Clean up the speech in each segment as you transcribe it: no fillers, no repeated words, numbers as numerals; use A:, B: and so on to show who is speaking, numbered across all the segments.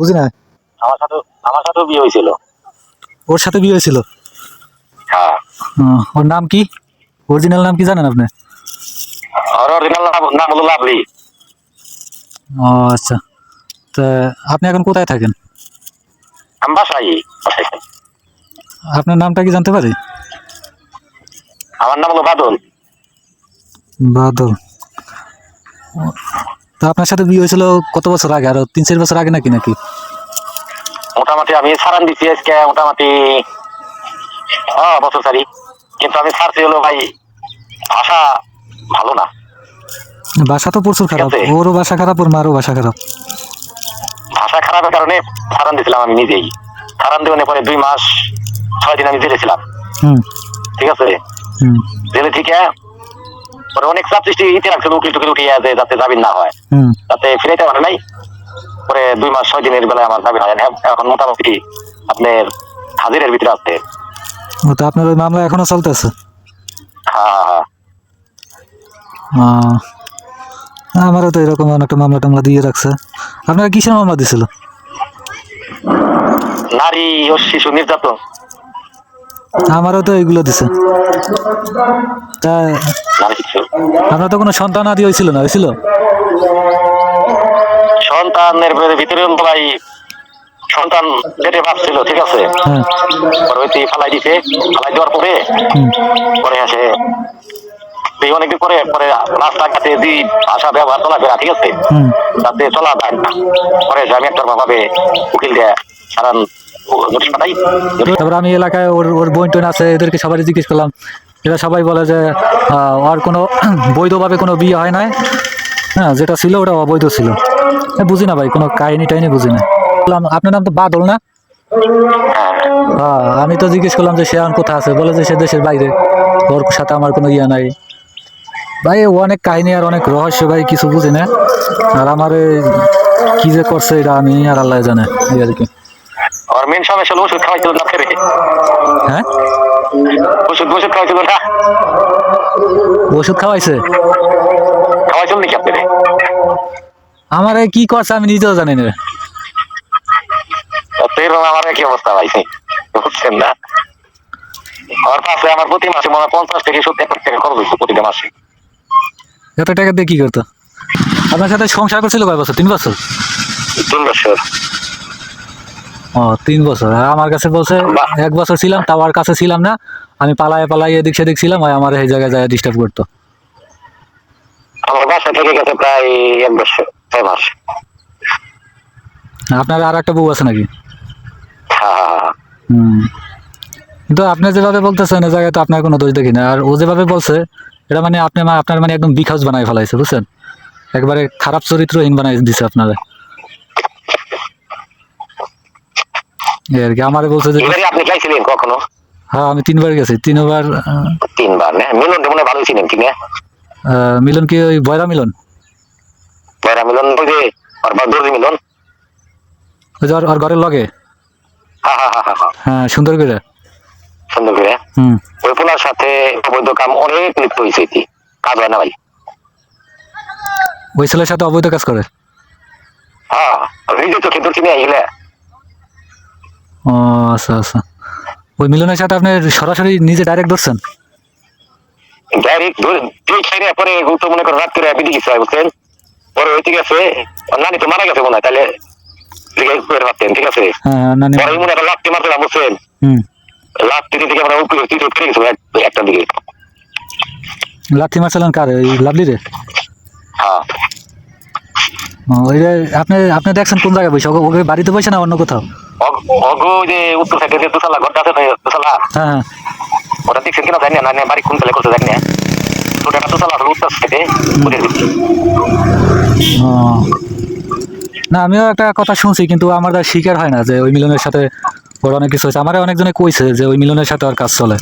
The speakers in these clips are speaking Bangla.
A: বুঝি না।
B: আমার সাথে আমার সাথেও বিয়ে হয়েছিল।
A: ওর সাথে বিয়ে হয়েছিল?
B: হ্যাঁ।
A: ওর নাম কি? অরিজিনাল নাম কি জানেন আপনি?
B: ওর অরিজিনাল নাম হলো লাভলি।
A: ও আচ্ছা, তা আপনি এখন কোথায় থাকেন?
B: আমি বাসায়।
A: আপনার নামটা কি জানতে পারি?
B: আমার নাম হলো বাদল।
A: বাদল। তা আপনার সাথে বিয়ে হয়েছিল কত বছর আগে? আরো 3-4 বছর আগে নাকি নাকি?
B: মোটামুটি আমি সারান দিচ্ছি আজকে মোটামুটি বছর চারি। কিন্তু আমি ছাড়ছি হলো ভাই ভাষা ভালো না।
A: ভাষা তো প্রচুর খারাপ, ওরও ভাষা খারাপ, ওর মারও ভাষা খারাপ।
B: ভাষা খারাপের কারণে সারান দিয়েছিলাম আমি নিজেই। সারান দেওয়ার পরে 2 মাস 6 দিন আমি জেলে ছিলাম। ঠিক আছে, জেলে থেকে পরে অনেক চাপ সৃষ্টি ইতি রাখছিল উকিল টুকিল উঠিয়ে আছে যাতে জামিন না হয়, যাতে ফিরাইতে পারে নাই। পরে 2 মাস 6 দিনের বেলায় আমার জামিন হয়। এখন মোটামুটি আপনার হাজিরের ভিতরে আছে।
A: তো আপনার ওই মামলা এখনো চলতেছে?
B: হ্যাঁ।
A: আমারও তো এরকম অনেকটা মামলা টামলা দিয়ে রাখছে। আপনারা কিসের মামলা দিছিল?
B: নারী ও শিশু নির্যাতন।
A: আমারও তো এইগুলো দিছে। তা আপনার তো কোনো সন্তান আদি হয়েছিল না? হয়েছিল
B: সন্তানের ভিতরে ভাই সন্তান পেটে ভাবছিল, ঠিক আছে, পরবর্তী ফালাই দিছে। ফালাই দেওয়ার পরে পরে আসে অনেকদিন পরে পরে রাস্তাঘাটে যে ভাষা ব্যবহার চলাফেরা, ঠিক আছে, যাতে চলা যায় না। পরে আমি একটা ভাবে উকিল দেয় সারান নোটিশ পাঠাই।
A: তারপর আমি এলাকায় ওর বোন টোন আছে, এদেরকে সবাই জিজ্ঞেস করলাম। এরা সবাই বলে যে ওর কোনো বৈধভাবে কোনো বিয়ে হয় নাই। হ্যাঁ, যেটা ছিল ওটা অবৈধ ছিল। বুঝি না ভাই, কোনো কাহিনী টাহিনী বুঝি না। বললাম আপনার নাম তো বাদল না? হ্যাঁ, আমি তো জিজ্ঞেস করলাম যে সে এখন কোথায় আছে, বলে যে সে দেশের বাইরে, ওর সাথে আমার কোনো ইয়ে নাই। ভাই অনেক কাহিনী আর অনেক রহস্য ভাই, কিছু বুঝি না। আর আমার কি যে করছে এটা আমি আর আল্লাহ জানে এই আর কি।
B: আর মেন সমস্যা হলো ওষুধ খাওয়াইছিল না ফেরে।
A: হ্যাঁ,
B: ওষুধ খাওয়াইছিল না।
A: ওষুধ খাওয়াইছে?
B: খাওয়াইছিল নাকি আপনারে?
A: আমার কি করছে আমি নিজেও জানি না।
B: আমার কি অবস্থা ভাই, বুঝছেন না? আমার পাশে আমার প্রতি মাসে মনে 50 থেকে 70 টাকা খরচ হচ্ছে প্রতিটা মাসে।
A: এত টাকা দিয়ে কি করতো? আপনার সাথে সংসার করছিল কয় বছর? 3 বছর?
B: 3 বছর।
A: ও 3 বছর। আর আমার কাছে বলছে 1 বছর ছিলাম, তাও আর কাছে ছিলাম না। আমি পালায় এদিক সেদিক ছিলাম, আমার এই জায়গায় যায় ডিস্টার্ব করতো।
B: আমার বাসা থেকে গেছে প্রায় 1 বছর 6 মাস।
A: আপনার আর একটা বউ আছে নাকি?
B: হ্যাঁ।
A: কিন্তু আপনি যেভাবে বলতেছেন এই জায়গায় তো আপনার কোনো দোষ দেখি না। আর ও যেভাবে বলছে এটা মানে আপনার মানে একদম বিখাউজ বানাই ফেলাইছে, বুঝছেন? একবারে খারাপ চরিত্রহীন বানাই দিছে আপনারা। এই আর কি। আমারে বলছে যে
B: আপনি গেছিলেন কখনো?
A: হ্যাঁ, আমি 3 বার গেছি। 3বার।
B: 3 বার না? মিলন মনে ভালো ছিলেন কি না?
A: মিলন কি ওই বয়রা মিলন?
B: বয়রা মিলন ওই যে আর বাদুরি মিলন,
A: ওই যে ওর ঘরের লগে। হ্যাঁ, সুন্দর করে।
B: সুন্দর করে। ওই পোলার সাথে অবৈধ কাম অনেক লিপ্ত হয়েছে, কাজ হয় না ভাই।
A: ওই ছেলের সাথে অবৈধ কাজ করে?
B: হ্যাঁ, নিজে চোখে ধরছি না এগুলা।
A: ও আচ্ছা আচ্ছা। ওই মিলনের সাথে আপনি সরাসরি নিজে ডাইরেক্ট ধরছেন?
B: ডাইরেক্ট দুই ছেড়ে পরে তো মনে করেন রাত করে বিধি গেছে, বুঝছেন? পরে হইতে গেছে নানি তো মারা গেছে মনে হয়, তাহলে পারতেন, ঠিক আছে। পরে মনে হয় লাফতে মারছিলাম, বুঝছেন? লাফতে থেকে আমরা উপরে ফিরে গেছিল একটা দিকে।
A: লাথি মারছিলেন কারে? ওই লাভলি রে?
B: হ্যাঁ।
A: ওই যে আপনি দেখছেন কোন জায়গায় বসে? ওকে বাড়িতে বসে না অন্য কোথাও?
B: অগো যে উত্তর সাইডে যে দুসালা ঘরটা আছে না, দুসালা।
A: হ্যাঁ।
B: ওটা দেখছেন কিনা জানি না, বাড়ি কোন তালে করতে জানি না। ছোট একটা দুসালা আছে উত্তর সাইডে।
A: না, আমিও একটা কথা শুনছি, কিন্তু আমার তার স্বীকার হয় না যে ওই মিলনের সাথে ওর অনেক কিছু হয়েছে। আমার অনেকজনে কইছে যে ওই মিলনের সাথে ওর কাজ চলে,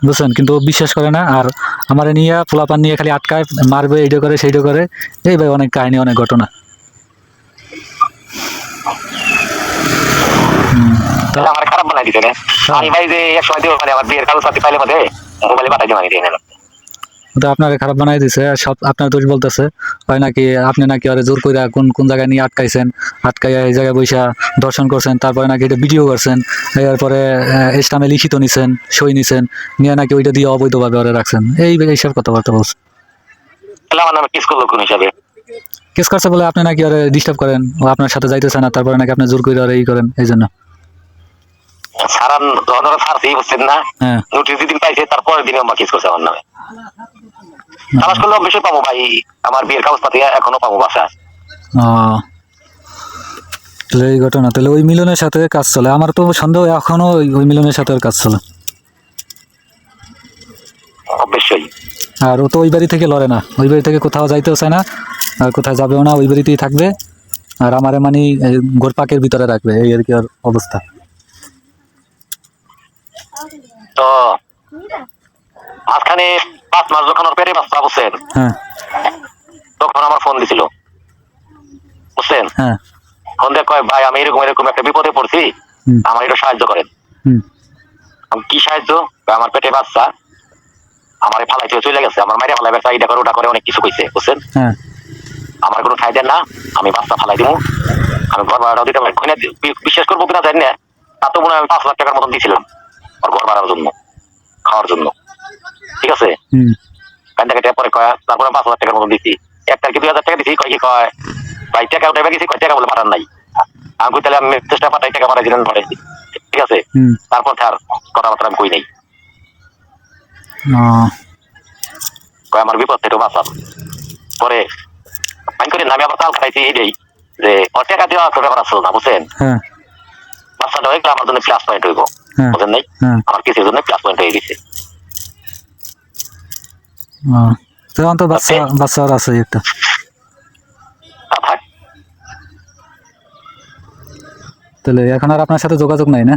A: বুঝছেন? কিন্তু ও বিশ্বাস করে না। আর আমার নিয়ে পোলাপান নিয়ে খালি আটকায়, মারবে, এইটা করে সেইটা করে। এই ভাই অনেক কাহিনী, অনেক ঘটনা।
B: আমার খারাপ বানাই দিতে না। আমি ভাই যে এক সময় দেবো মানে আমার বিয়ের কাগজ পাতি পাইলে মধ্যে মোবাইলে পাঠাই জমা দিয়ে
A: তো আপনাকে খারাপ বানাই দিছে, আর সব আপনার দোষ বলতেছে। হয় নাকি আপনি নাকি আরে জোর করে কোন কোন জায়গায় নিয়ে আটকাইছেন, আটকাইয়া এই জায়গায় বৈশা দর্শন করছেন, তারপরে নাকি এটা ভিডিও করছেন, এরপরে ইসলামে লিখিত নিছেন, সই নিছেন, নিয়ে নাকি ওইটা দিয়ে অবৈধভাবে ওরে রাখছেন, এইসব কথাবার্তা বলছে।
B: তাহলে আমার নামে কিস করলো কোন হিসাবে?
A: কেস করছে বলে আপনি নাকি ওরে ডিস্টার্ব করেন, ও আপনার সাথে যাইতেছে না, তারপরে নাকি আপনি জোর করে ওরে ই করেন, এই জন্য।
B: সারান ধরা ছাড়ছেই বুঝছেন না,
A: হ্যাঁ।
B: নোটিশ যেদিন পাইছে তারপরের দিনে আমার কিস করছে আমার নামে। তালাশ করলে অবশ্যই পাবো ভাই, আমার বিয়ের কাগজপাতি এখনো পাবো বাসা।
A: ও, তাহলে এই ঘটনা, তাহলে ওই মিলনের সাথে কাজ চলে। আমার তো সন্দেহ এখনো ওই মিলনের সাথে ওর কাজ চলে।
B: অবশ্যই।
A: আর ও তো ওই বাড়ি থেকে লড়ে না, ওই বাড়ি থেকে কোথাও যাইতেও চায় না, আর কোথায় যাবেও না, ওই বাড়িতেই থাকবে। আর আমারে মানে গোরপাকের ভিতরে রাখবে, এই আর কি ওর অবস্থা।
B: তো মাঝখানে 5 মাস যখন ওর পেটে বাচ্চা বুঝছেন,
A: হ্যাঁ
B: তখন আমার ফোন দিছিল বুঝছেন।
A: হ্যাঁ।
B: ফোন দিয়ে কয় ভাই আমি এরকম এরকম একটা বিপদে পড়ছি,
A: হুম
B: আমার একটু সাহায্য করেন।
A: হুম
B: আমি কি সাহায্য? কয় আমার পেটে বাচ্চা, আমার ফালাইতে চলে গেছে, আমার মাইরে ফালাইবে চাইটা করে ওটা করে অনেক কিছু কইছে বুঝছেন।
A: হ্যাঁ
B: আমার কোনো ঠাই দেন না, আমি বাচ্চা ফালাই দিব, আমি ঘর ভাড়াটাও দিতে পারি। বিশ্বাস করবো কিনা জানি না, তা তো মনে হয় আমি 5 লাখ টাকার মতন দিয়েছিলাম ওর ঘর ভাড়ার জন্য, খাওয়ার জন্য, ঠিক আছে।
A: হুম
B: কান্দা কেটে পরে কয় তারপরে 5 লাখ টাকার মতন দিচ্ছি, 1 তারিখে 2,000 টাকা দিচ্ছি। কয় কি কয় ভাই টাকা উঠাইবে গেছি, কয় টাকা বলে পাঠান নাই। আমি কই তাহলে আমি চেষ্টা পাঠাই, টাকা পাঠাই দিলেন পাঠাইছি, ঠিক আছে।
A: হুম।
B: তারপর আর কথাবার্তা আমি কই নাই।
A: ও,
B: কয় আমার বিপদ থেকে বাঁচাল। পরে আমি করি না, আমি আবার তাল খাইছি এইটাই যে ওর টাকা দেওয়া তো ব্যাপার আসলো না বুঝছেন।
A: হ্যাঁ
B: বাচ্চাটা হয়ে গেলে আমার জন্য প্লাস পয়েন্ট হইব,
A: হ্যাঁ
B: বুঝেন নাই।
A: হ্যাঁ।
B: আমার কিছুর জন্য প্লাস পয়েন্ট হয়ে গেছে।
A: ও, তখন তো বাচ্চা বাচ্চা আর আছে একটা।
B: তা থাক।
A: তাহলে এখন আর আপনার সাথে যোগাযোগ নাই না?